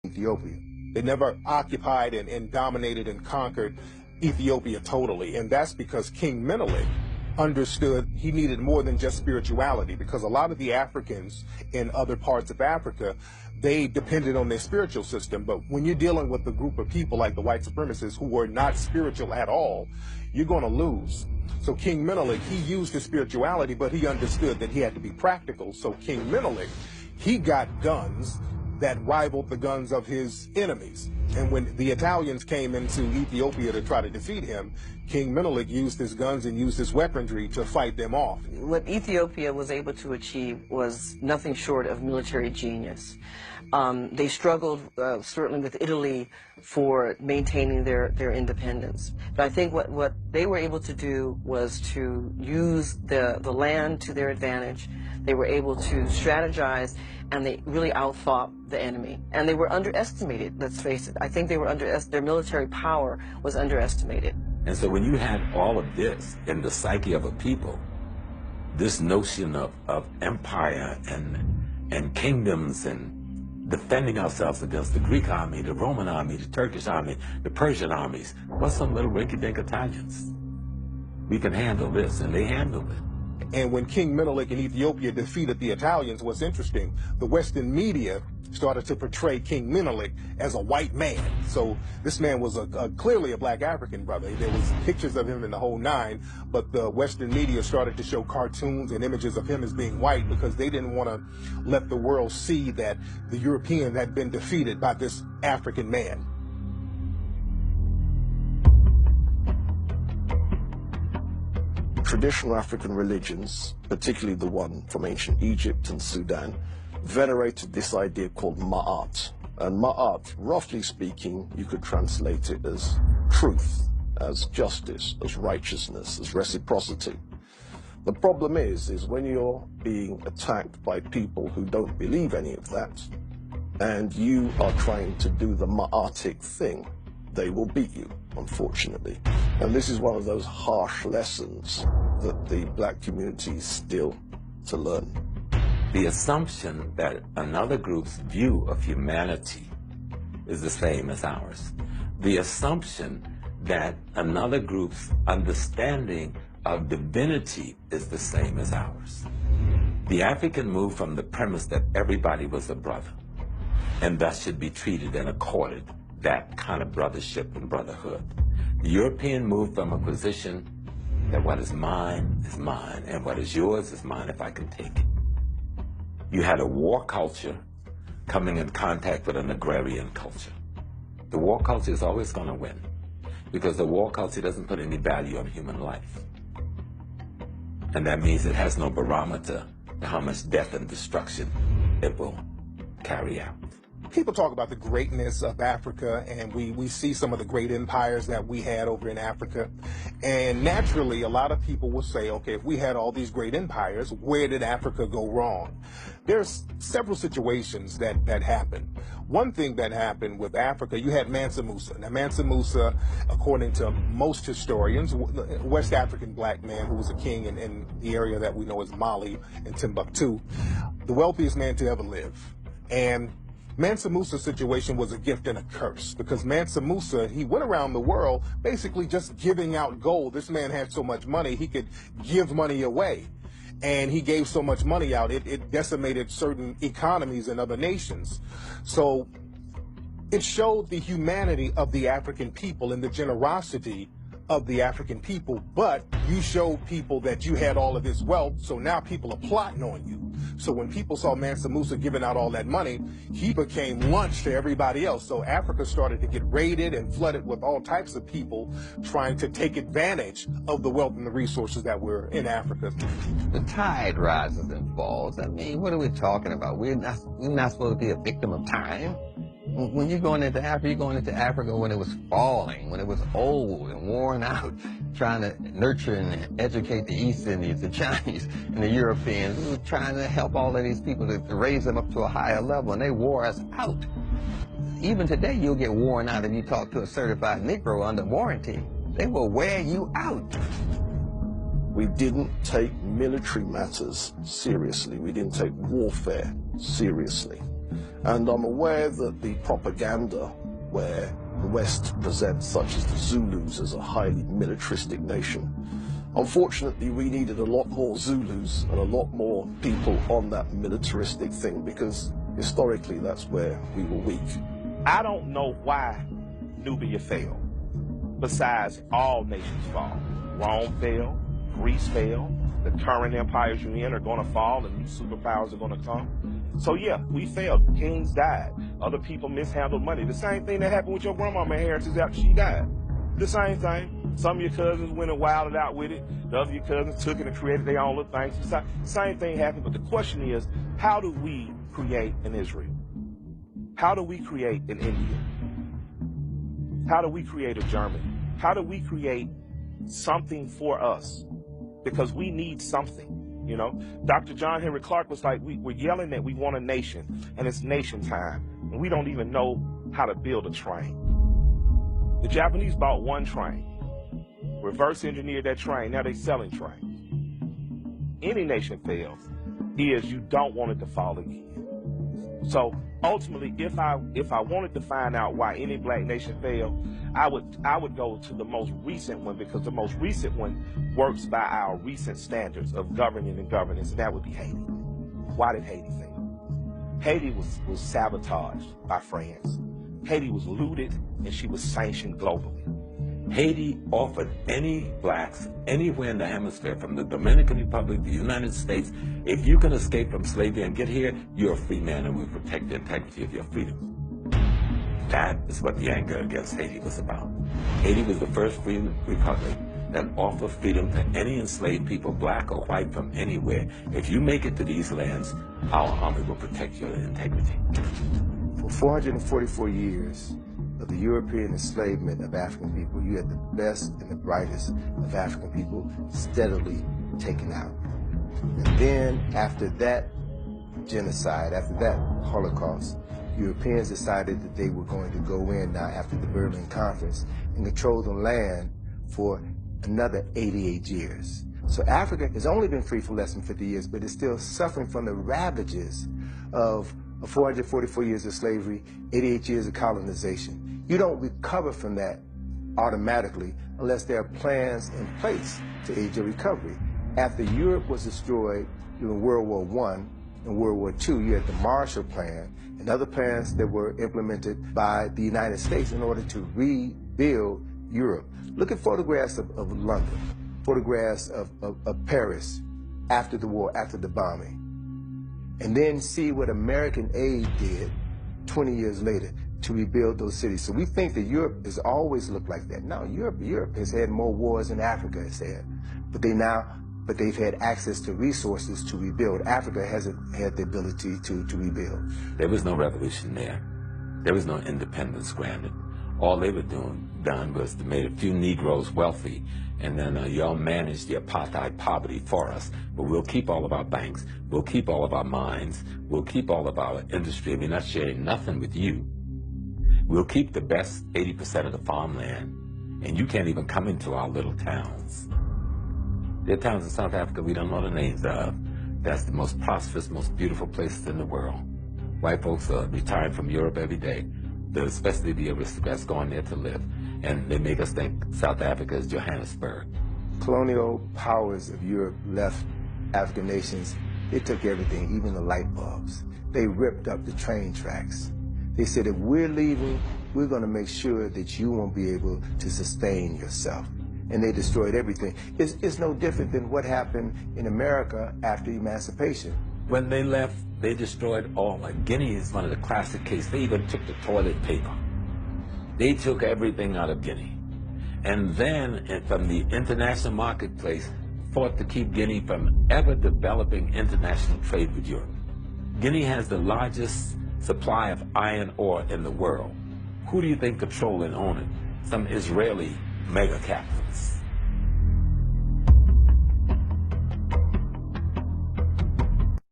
Ethiopia. They never occupied and dominated and conquered Ethiopia totally, and that's because King Menelik understood he needed more than just spirituality, because a lot of the Africans in other parts of Africa, they depended on their spiritual system. But when you're dealing with a group of people like the white supremacists who were not spiritual at all, you're going to lose. So King Menelik, he used his spirituality, but he understood that he had to be practical. So King Menelik, he got guns that rivaled the guns of his enemies. And when the Italians came into Ethiopia to try to defeat him, King Menelik used his guns and used his weaponry to fight them off. What Ethiopia was able to achieve was nothing short of military genius. They struggled certainly with Italy for maintaining their independence. But I think what they were able to do was to use the land to their advantage. They were able to strategize, and they really outthought the enemy. And they were underestimated, let's face it. I think they were their military power was underestimated. And so when you had all of this in the psyche of a people, this notion of empire and kingdoms and defending ourselves against the Greek army, the Roman army, the Turkish army, the Persian armies, what's some little rinky-dink Italians? We can handle this, and they handled it. And when King Menelik in Ethiopia defeated the Italians, what's interesting, the Western media started to portray King Menelik as a white man. So this man was clearly a black African brother. There was pictures of him in the whole nine, but the Western media started to show cartoons and images of him as being white because they didn't want to let the world see that the European had been defeated by this African man. Traditional African religions, particularly the one from ancient Egypt and Sudan, venerated this idea called Ma'at. And Ma'at, roughly speaking, you could translate it as truth, as justice, as righteousness, as reciprocity. The problem is when you're being attacked by people who don't believe any of that, and you are trying to do the Ma'atic thing, they will beat you, unfortunately. And this is one of those harsh lessons that the black community is still to learn. The assumption that another group's view of humanity is the same as ours. The assumption that another group's understanding of divinity is the same as ours. The African moved from the premise that everybody was a brother, and thus should be treated and accorded that kind of brothership and brotherhood. The European moved from a position that what is mine, and what is yours is mine if I can take it. You had a war culture coming in contact with an agrarian culture. The war culture is always going to win because the war culture doesn't put any value on human life. And that means it has no barometer to how much death and destruction it will carry out. People talk about the greatness of Africa, and we see some of the great empires that we had over in Africa. And naturally, a lot of people will say, okay, if we had all these great empires, where did Africa go wrong? There's several situations that happened. One thing that happened with Africa, you had Mansa Musa. Now, Mansa Musa, according to most historians, a West African black man who was a king in the area that we know as Mali and Timbuktu, the wealthiest man to ever live. And Mansa Musa's situation was a gift and a curse because Mansa Musa, he went around the world basically just giving out gold. This man had so much money, he could give money away. And he gave so much money out, it decimated certain economies in other nations. So it showed the humanity of the African people and the generosity of the African people, but you showed people that you had all of this wealth, so now people are plotting on you. So when people saw Mansa Musa giving out all that money, he became lunch to everybody else. So Africa started to get raided and flooded with all types of people trying to take advantage of the wealth and the resources that were in Africa. The tide rises and falls. I mean, what are we talking about? We're not supposed to be a victim of time. When you're going into Africa when it was falling, when it was old and worn out, trying to nurture and educate the East Indians, the Chinese, and the Europeans. We were trying to help all of these people to raise them up to a higher level, and they wore us out. Even today, you'll get worn out if you talk to a certified Negro under warranty. They will wear you out. We didn't take military matters seriously. We didn't take warfare seriously. And I'm aware that the propaganda where the West presents such as the Zulus as a highly militaristic nation. Unfortunately, we needed a lot more Zulus and a lot more people on that militaristic thing, because historically that's where we were weak. I don't know why Nubia fell, besides all nations fall. Rome fell, Greece fell, the current empires you're in are going to fall and new superpowers are going to come. So yeah, we failed. Kings died. Other people mishandled money. The same thing that happened with your grandmama inheritance after she died. The same thing. Some of your cousins went and wilded out with it. The other of your cousins took it and created their own little things. The same thing happened, but the question is, how do we create an Israel? How do we create an India? How do we create a Germany? How do we create something for us? Because we need something. You know, Dr. John Henrik Clarke was like, we're yelling that we want a nation, and it's nation time, and we don't even know how to build a train. The Japanese bought one train, reverse engineered that train, now they're selling trains. Any nation fails is you don't want it to fall again. So ultimately, if I wanted to find out why any black nation failed, I would go to the most recent one, because the most recent one works by our recent standards of governing and governance, and that would be Haiti. Why did Haiti fail? Haiti was sabotaged by France. Haiti was looted, and she was sanctioned globally. Haiti offered any blacks anywhere in the hemisphere, from the Dominican Republic, the United States, if you can escape from slavery and get here, you're a free man, and we protect the integrity of your freedom. That is what the anger against Haiti was about. Haiti was the first free republic that offered freedom to any enslaved people, black or white, from anywhere. If you make it to these lands, our army will protect your integrity. For 444 years of the European enslavement of African people, you had the best and the brightest of African people steadily taken out. And then after that genocide, after that Holocaust, Europeans decided that they were going to go in now after the Berlin Conference and control the land for another 88 years. So Africa has only been free for less than 50 years, but it's still suffering from the ravages of 444 years of slavery, 88 years of colonization. You don't recover from that automatically unless there are plans in place to aid your recovery. After Europe was destroyed during World War I and World War II, you had the Marshall Plan and other plans that were implemented by the United States in order to rebuild Europe. Look at photographs of London, photographs of Paris after the war, after the bombing, and then see what American aid did 20 years later to rebuild those cities. So we think that Europe has always looked like that. No, Europe has had more wars than Africa has had, but they've had access to resources to rebuild. Africa hasn't had the ability to rebuild. There was no revolution there. There was no independence granted. All they were done was to make a few Negroes wealthy, and then y'all managed the apartheid poverty for us. But we'll keep all of our banks, we'll keep all of our mines, we'll keep all of our industry. We're not sharing nothing with you. We'll keep the best 80% of the farmland, and you can't even come into our little towns. There are towns in South Africa we don't know the names of. That's the most prosperous, most beautiful places in the world. White folks are retiring from Europe every day, especially the aristocrats going there to live. And they make us think South Africa is Johannesburg. Colonial powers of Europe left African nations. They took everything, even the light bulbs. They ripped up the train tracks. They said, if we're leaving, we're going to make sure that you won't be able to sustain yourself. And they destroyed everything. It's no different than what happened in America after emancipation. When they left, they destroyed all. Like Guinea is one of the classic cases. They even took the toilet paper. They took everything out of Guinea. And then, from the international marketplace, fought to keep Guinea from ever developing international trade with Europe. Guinea has the largest supply of iron ore in the world. Who do you think control and own it? Some Israeli mega capitalists.